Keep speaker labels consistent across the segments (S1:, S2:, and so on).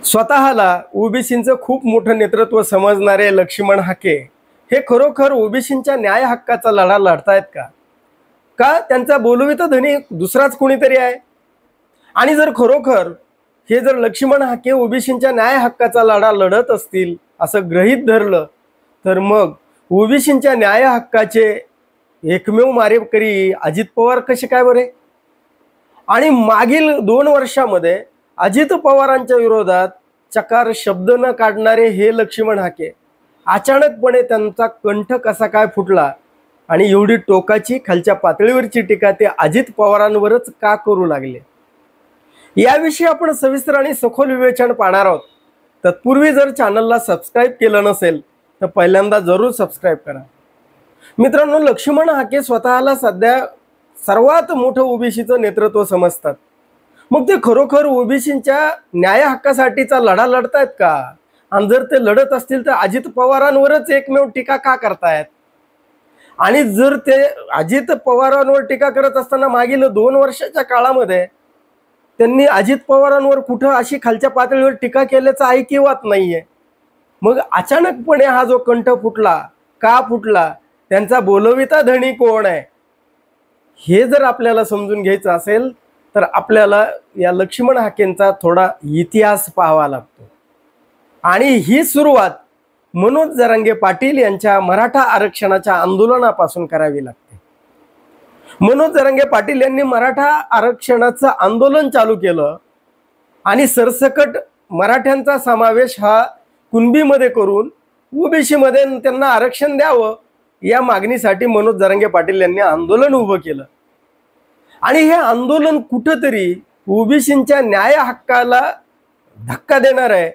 S1: स्वतःला ओबीसींचं खूप मोठं नेतृत्व समजणारे लक्ष्मण हाके हे खरोखर ओबीसींच्या न्याय हक्काचा लढा लढतायत का? का त्यांचा बोलविता धनी दुसराच कोणीतरी आहे? आणि जर खरोखर हे जर लक्ष्मण हाके ओबीसींच्या न्याय हक्काचा लढा लढत असतील असं गृहीत धरलं, तर मग ओबीसींच्या न्याय हक्काचे एकमेव मारेकरी अजित पवार कसे काय बरे? आणि मागील 2 वर्षामध्ये अजित पवारांच्या विरोधात चकार शब्द न काढणारे हे लक्ष्मण हाके अचानकपणे त्यांचा कंठ कसा काय फुटला आणि एवढी टोकाची खालच्या पातळीवरची टीका ते अजित पवारांवरच का करू लागले? याविषयी आपण सविस्तर आणि सखोल विवेचन पाहणार आहोत. तत्पूर्वी जर चॅनलला सबस्क्राईब केलं नसेल तर पहिल्यांदा जरूर सबस्क्राईब करा. मित्रांनो, लक्ष्मण हाके स्वतःला सध्या सर्वात मोठं ओबीसीचं नेतृत्व समजतात. मग ते खरोखर ओबीसींच्या न्याय हक्कासाठीचा लढा लढतायत का? आणि जर ते लढत असतील तर अजित पवारांवरच एकमेव टीका का करतायत? आणि जर ते अजित पवारांवर टीका करत असताना मागील 2 वर्षाच्या काळामध्ये त्यांनी अजित पवारांवर कुठं अशी खालच्या पातळीवर टीका केल्याचं ऐकिवात नाहीये. मग अचानकपणे हा जो कंठ फुटला, का फुटला? त्यांचा बोलविता धनी कोण आहे? हे जर आपल्याला समजून घ्यायचं असेल तर आपल्याला या लक्ष्मण हाकेंचा थोडा इतिहास पाहावा लागतो. आणि ही सुरुवात मनोज जरांगे पाटील यांच्या मराठा आरक्षणाच्या आंदोलनापासून करावी लागते. मनोज जरांगे पाटील यांनी मराठा आरक्षणाचं आंदोलन चालू केलं आणि सरसकट मराठ्यांचा समावेश हा कुणबीमध्ये करून ओबीसीमध्ये त्यांना आरक्षण द्यावं या मागणीसाठी मनोज जरांगे पाटील यांनी आंदोलन उभं केलं. आणि हे आंदोलन कुठंतरी ओबीसींच्या न्याय हक्काला धक्का देणार आहे,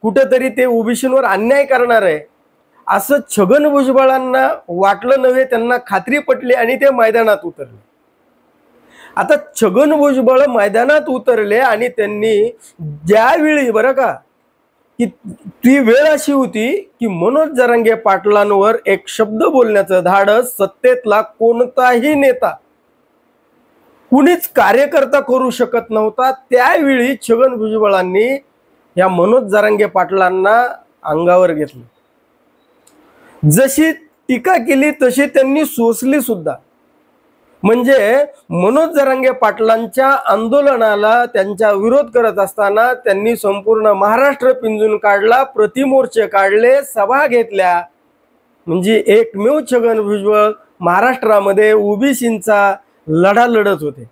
S1: कुठंतरी ते ओबीसींवर अन्याय करणार आहे असं छगन भुजबळांना वाटलं नव्हे, त्यांना खात्री पटली आणि ते मैदानात उतरले. आता छगन भुजबळ मैदानात उतरले आणि त्यांनी ज्यावेळी बरं का की ती वेळ अशी होती की मनोज जरांगे पाटलांवर एक शब्द बोलण्याचं धाडस सत्तेतला कोणताही नेता, कुणीच कार्यकर्ता करू शकत नव्हता. त्यावेळी छगन भुजबळांनी या मनोज जरांगे पाटलांना अंगावर घेतलं. जशी टीका केली तशी त्यांनी सोसली सुद्धा. म्हणजे मनोज जरांगे पाटलांच्या आंदोलनाला त्यांचा विरोध करत असताना त्यांनी संपूर्ण महाराष्ट्र पिंजून काढला, प्रतिमोर्चे काढले, सभा घेतल्या. म्हणजे एकमेव छगन भुजबळ महाराष्ट्रामध्ये ओबीसींचा लढा लढत होते.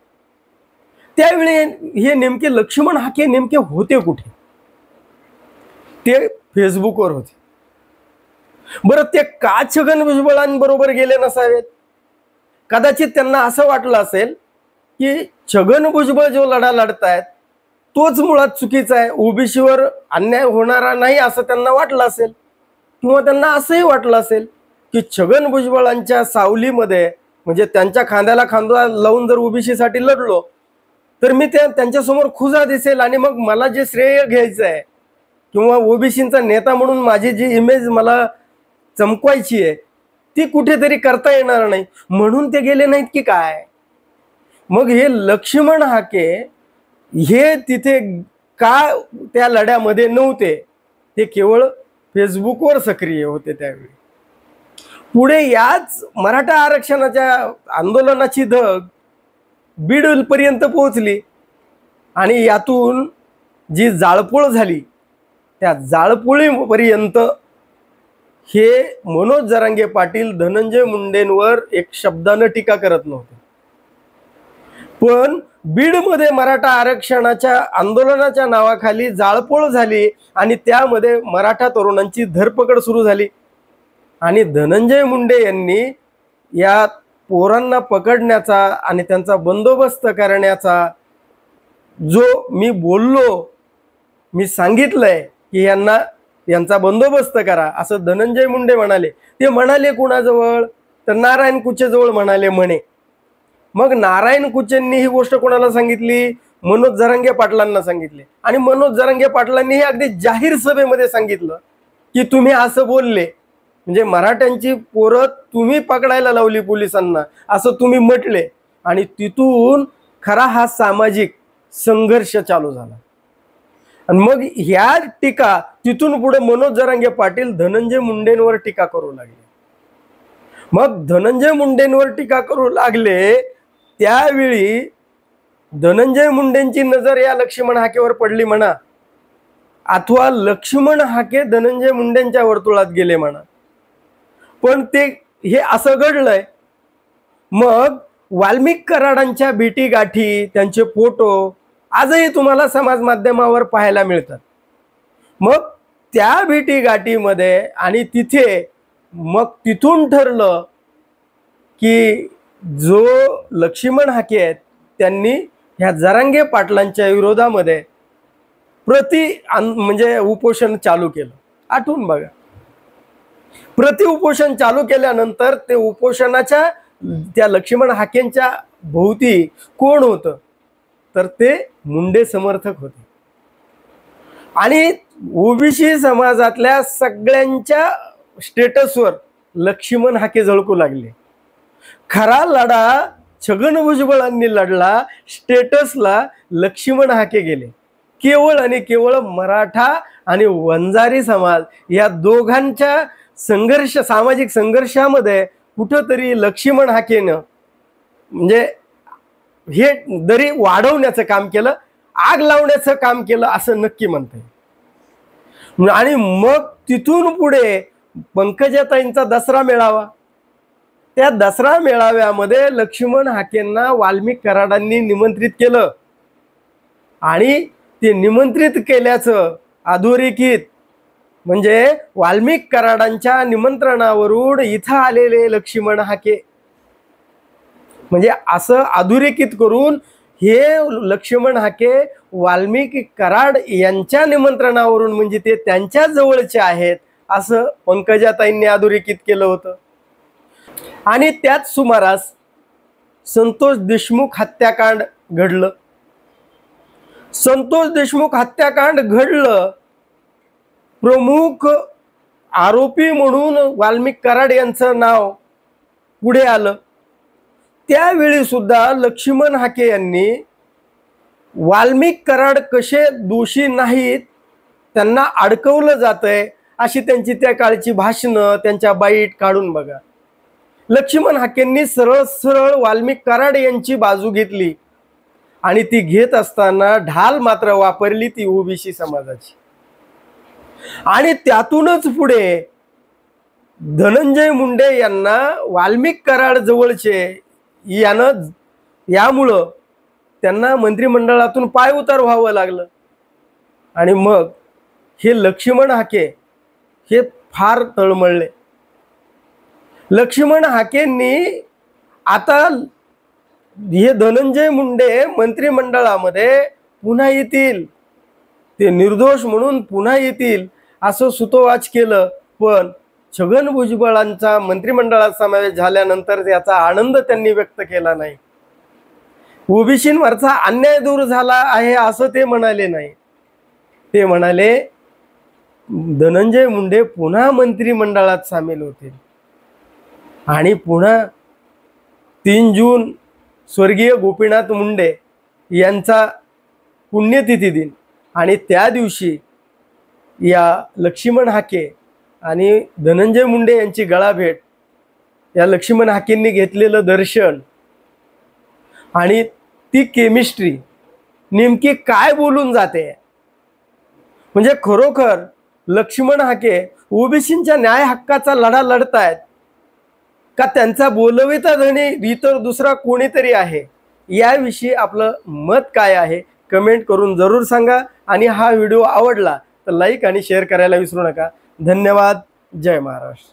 S1: त्यावेळी हे नेमके लक्ष्मण हाके नेमके होते कुठे? ते फेसबुकवर होते. बरं, ते का छगन भुजबळांबरोबर गेले नसावेत? कदाचित त्यांना असं वाटलं असेल की छगन भुजबळ जो लढा लढतायत तोच मुळात चुकीचा आहे, ओबीसीवर अन्याय होणारा नाही असं त्यांना वाटलं असेल. किंवा त्यांना असंही वाटलं असेल की छगन भुजबळांच्या सावलीमध्ये म्हणजे त्यांच्या खांद्याला खांदा लावून जर ओबीसीसाठी लढलो तर मी त्यांच्यासमोर खुजा दिसेल आणि मग मला जे श्रेय घ्यायचं आहे किंवा ओबीसींचा नेता म्हणून माझी जी इमेज मला चमकवायची आहे ती कुठेतरी करता येणार नाही, म्हणून ते गेले नाहीत की काय? मग हे लक्ष्मण हाके हे तिथे का त्या लढ्यामध्ये नव्हते? ते केवळ फेसबुकवर सक्रिय होते. त्यावेळी पुढे याच मराठा आरक्षणाच्या आंदोलनाची धग बीड पर्यंत पोहोचली आणि यातून जी जाळपोळ झाली त्या जाळपोळीपर्यंत हे मनोज जरांगे पाटील धनंजय मुंडेंवर एक शब्दानं टीका करत नव्हते. पण बीडमध्ये मराठा आरक्षणाच्या आंदोलनाच्या नावाखाली जाळपोळ झाली आणि त्यामध्ये मराठा तरुणांची धरपकड सुरू झाली. आणि धनंजय मुंडे यांनी या पोरांना पकडण्याचा आणि त्यांचा बंदोबस्त करण्याचा जो मी बोललो, मी सांगितलंय की यांचा बंदोबस्त करा असं धनंजय मुंडे म्हणाले. ते म्हणाले कुणाजवळ? तर नारायण कुचेजवळ म्हणाले म्हणे. मग नारायण कुचेंनी ही गोष्ट कोणाला सांगितली? मनोज जरांगे पाटलांना सांगितले. आणि मनोज जरांगे पाटलांनी हे अगदी जाहीर सभेमध्ये सांगितलं की तुम्ही असं बोलले म्हणजे मराठ्यांची पोरं तुम्ही पकडायला लावली पोलिसांना असं तुम्ही म्हटले. आणि तिथून खरा हा सामाजिक संघर्ष चालू झाला. आणि मग ह्या टीका तिथून पुढे मनोज जरांगे पाटील धनंजय मुंडेंवर टीका करू लागले. मग धनंजय मुंडेंवर टीका करू लागले त्यावेळी धनंजय मुंडेंची नजर या लक्ष्मण हाकेवर पडली म्हणा, अथवा लक्ष्मण हाके धनंजय मुंडेंच्या वर्तुळात गेले म्हणा. पण ते हे असं घडलंय. मग वाल्मिक कराडांच्या भेटी गाठी, त्यांचे फोटो आजही तुम्हाला समाज माध्यमावर पाहायला मिळतात. मग त्या भेटी गाठीमध्ये आणि तिथे मग तिथून ठरलं की जो लक्ष्मण हाके आहेत त्यांनी ह्या जरांगे पाटलांच्या विरोधामध्ये म्हणजे उपोषण चालू केलं. आठवून बघा. उपोषण चालू केल्यानंतर ते उपोषणाच्या त्या लक्ष्मण हाकेंच्या भोवती कोण होतं, तर ते मुंडे समर्थक होते. आणि ओबीसी समाजातल्या सगळ्यांच्या स्टेटसवर लक्ष्मण हाके झळकू लागले. खरा लढा छगन भुजबळांनी लढला, स्टेटसला लक्ष्मण हाके गेले. केवळ आणि केवळ मराठा आणि वंजारी समाज या दोघांच्या सामाजिक संघर्षामध्ये कुठंतरी लक्ष्मण हाकेनं म्हणजे हे दरी वाढवण्याचं काम केलं, आग लावण्याचं काम केलं असं नक्की म्हणता येईल. आणि मग तिथून पुढे पंकजाताईंचा दसरा मेळावा, त्या दसरा मेळाव्यामध्ये लक्ष्मण हाकेंना वाल्मिक कराडांनी निमंत्रित केलं. आणि ते निमंत्रित केल्याचं अधोरेखित म्हणजे वाल्मिक कराडांच्या निमंत्रणावरून इथं आलेले लक्ष्मण हाके म्हणजे असं अधोरेखित करून हे लक्ष्मण हाके वाल्मिक कराड यांच्या निमंत्रणावरून म्हणजे ते त्यांच्या जवळचे आहेत असं पंकजाताईंनी अधोरेखित केलं होतं. आणि त्याच सुमारास संतोष देशमुख हत्याकांड घडलं. संतोष देशमुख हत्याकांड घडलं. प्रमुख आरोपी म्हणून वाल्मिक कराड यांचं नाव पुढे आलं. त्यावेळी सुद्धा लक्ष्मण हाके यांनी वाल्मिक कराड कसे दोषी नाहीत, त्यांना अडकवलं जातंय अशी त्यांची त्या काळची भाषणं, त्यांच्या बाईट काढून बघा. लक्ष्मण हाकेंनी सरळ सरळ वाल्मिक कराड यांची बाजू घेतली. आणि ती घेत असताना ढाल मात्र वापरली ती ओबीसी समाजाची. आणि त्यातूनच पुढे धनंजय मुंडे यांना वाल्मिक कराड जवळचे यामुळं त्यांना मंत्रिमंडळातून पायउतार व्हावं लागलं. आणि मग हे लक्ष्मण हाके हे फार तळमळले. लक्ष्मण हाकेंनी आता हे धनंजय मुंडे मंत्रिमंडळामध्ये पुन्हा येतील, ते निर्दोष म्हणून पुन्हा येतील असं सुतोवाच केलं. पण छगन भुजबळांचा मंत्रिमंडळात समावेश झाल्यानंतर याचा आनंद त्यांनी व्यक्त केला नाही. ओबीसींवरचा अन्याय दूर झाला आहे असं ते म्हणाले नाही. ते म्हणाले धनंजय मुंडे पुन्हा मंत्रिमंडळात सामील होतील. आणि पुन्हा 3 जून स्वर्गीय गोपीनाथ मुंडे यांचा पुण्यतिथी दिन आणि त्या दिवशी या लक्ष्मण हाके आणि धनंजय मुंडे यांची गळाभेट, या लक्ष्मण हाकेंनी घेतलेलं दर्शन आणि ती केमिस्ट्री नेमकी काय बोलून जाते. म्हणजे खरोखर लक्ष्मण हाके ओबीसींच्या न्याय हक्काचा लढा लढतायत का त्यांचा बोलविता धनी इतर दुसरा कोणीतरी आहे. याविषयी आपलं मत काय आहे कमेंट करून जरूर सांगा. आणि हा व्हिडिओ आवडला तर लाईक आणि शेअर करायला विसरू नका. धन्यवाद. जय महाराष्ट्र.